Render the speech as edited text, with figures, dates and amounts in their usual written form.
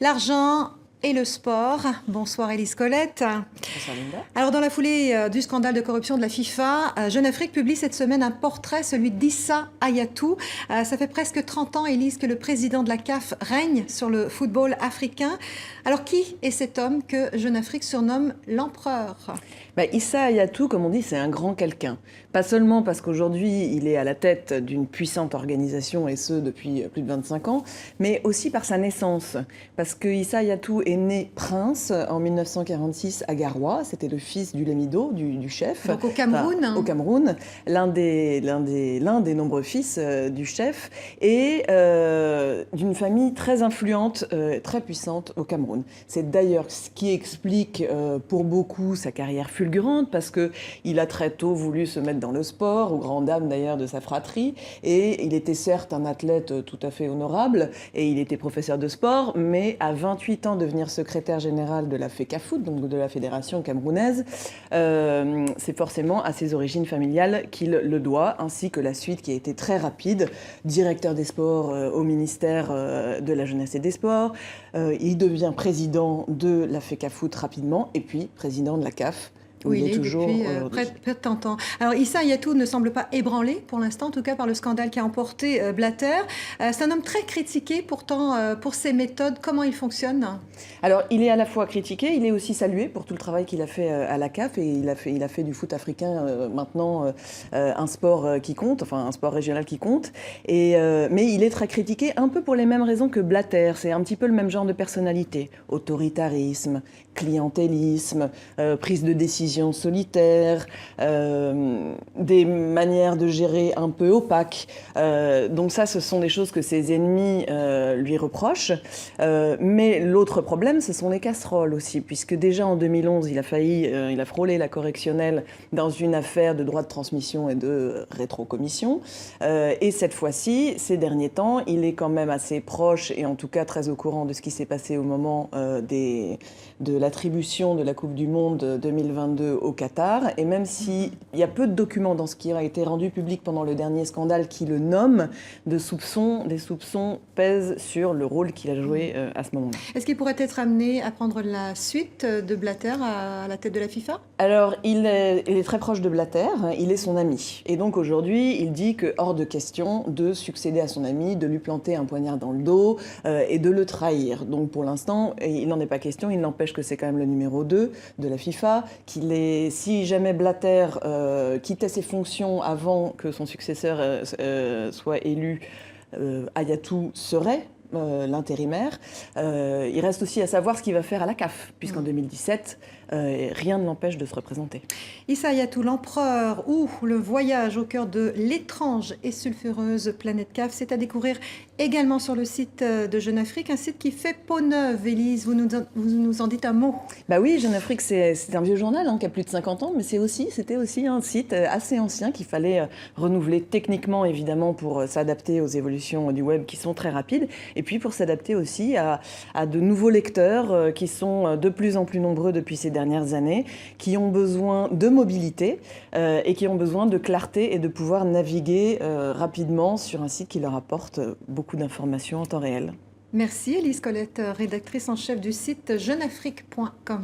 l'argent et le sport. Bonsoir Élise Colette. Bonsoir Linda. Alors dans la foulée du scandale de corruption de la FIFA, Jeune Afrique publie cette semaine un portrait, celui d'Issa Hayatou. Ça fait presque 30 ans, Élise, que le président de la CAF règne sur le football africain. Alors qui est cet homme que Jeune Afrique surnomme l'empereur? Issa Hayatou, comme on dit, c'est un grand quelqu'un. Pas seulement parce qu'aujourd'hui, il est à la tête d'une puissante organisation, et ce, depuis plus de 25 ans, mais aussi par sa naissance. Parce que Issa Hayatou est né prince en 1946 à Garoua. C'était le fils du Lamido, du chef. Donc au Cameroun. Enfin, au Cameroun, l'un des nombreux fils du chef, et d'une famille très influente, très puissante au Cameroun. C'est d'ailleurs ce qui explique pour beaucoup sa carrière fulgurante, parce qu'il a très tôt voulu se mettre dans le sport, aux grandes dames d'ailleurs de sa fratrie, et il était certes un athlète tout à fait honorable, et il était professeur de sport, mais à 28 ans devenir secrétaire général de la FECAFOOT, donc de la fédération camerounaise, c'est forcément à ses origines familiales qu'il le doit, ainsi que la suite qui a été très rapide, directeur des sports au ministère de la jeunesse et des sports, il devient président de la FECAFOOT rapidement, et puis président de la CAF. Oui, il est toujours depuis près de 30 ans. Alors Issa Hayatou ne semble pas ébranlé pour l'instant, en tout cas par le scandale qui a emporté Blatter. C'est un homme très critiqué pourtant pour ses méthodes. Comment il fonctionne? Alors il est à la fois critiqué, il est aussi salué pour tout le travail qu'il a fait à la CAF, et il a fait du foot africain maintenant un sport qui compte, enfin un sport régional qui compte. Mais il est très critiqué un peu pour les mêmes raisons que Blatter. C'est un petit peu le même genre de personnalité. Autoritarisme, clientélisme, prise de décision solitaire, des manières de gérer un peu opaques. Donc ça, ce sont des choses que ses ennemis lui reprochent. Mais l'autre problème, ce sont les casseroles aussi, puisque déjà en 2011, il a frôlé la correctionnelle dans une affaire de droit de transmission et de rétrocommission. Et cette fois-ci, ces derniers temps, il est quand même assez proche, et en tout cas très au courant de ce qui s'est passé au moment de l'attribution de la Coupe du Monde 2022 au Qatar. Et même s'il y a peu de documents dans ce qui a été rendu public pendant le dernier scandale qui le nomme, des soupçons pèsent sur le rôle qu'il a joué à ce moment-là. Est-ce qu'il pourrait être amené à prendre la suite de Blatter à la tête de la FIFA? Alors, il est très proche de Blatter, il est son ami. Et donc aujourd'hui, il dit que hors de question de succéder à son ami, de lui planter un poignard dans le dos et de le trahir. Donc pour l'instant, il n'en est pas question. Il n'empêche que c'est quand même le numéro 2 de la FIFA, si jamais Blatter quittait ses fonctions avant que son successeur soit élu, Hayatou serait l'intérimaire. Il reste aussi à savoir ce qu'il va faire à la CAF, puisqu'en 2017, rien ne l'empêche de se représenter. Issa Hayatou, l'empereur, ou le voyage au cœur de l'étrange et sulfureuse planète CAF, c'est à découvrir également sur le site de Jeune Afrique, un site qui fait peau neuve. Élise, vous nous en dites un mot? Bah oui, Jeune Afrique, c'est un vieux journal qui a plus de 50 ans, mais c'était aussi un site assez ancien qu'il fallait renouveler techniquement, évidemment, pour s'adapter aux évolutions du web qui sont très rapides, et puis pour s'adapter aussi à de nouveaux lecteurs qui sont de plus en plus nombreux depuis ces dernières années, qui ont besoin de mobilité et qui ont besoin de clarté et de pouvoir naviguer rapidement sur un site qui leur apporte beaucoup d'informations en temps réel. Merci Élise Colette, rédactrice en chef du site jeuneafrique.com.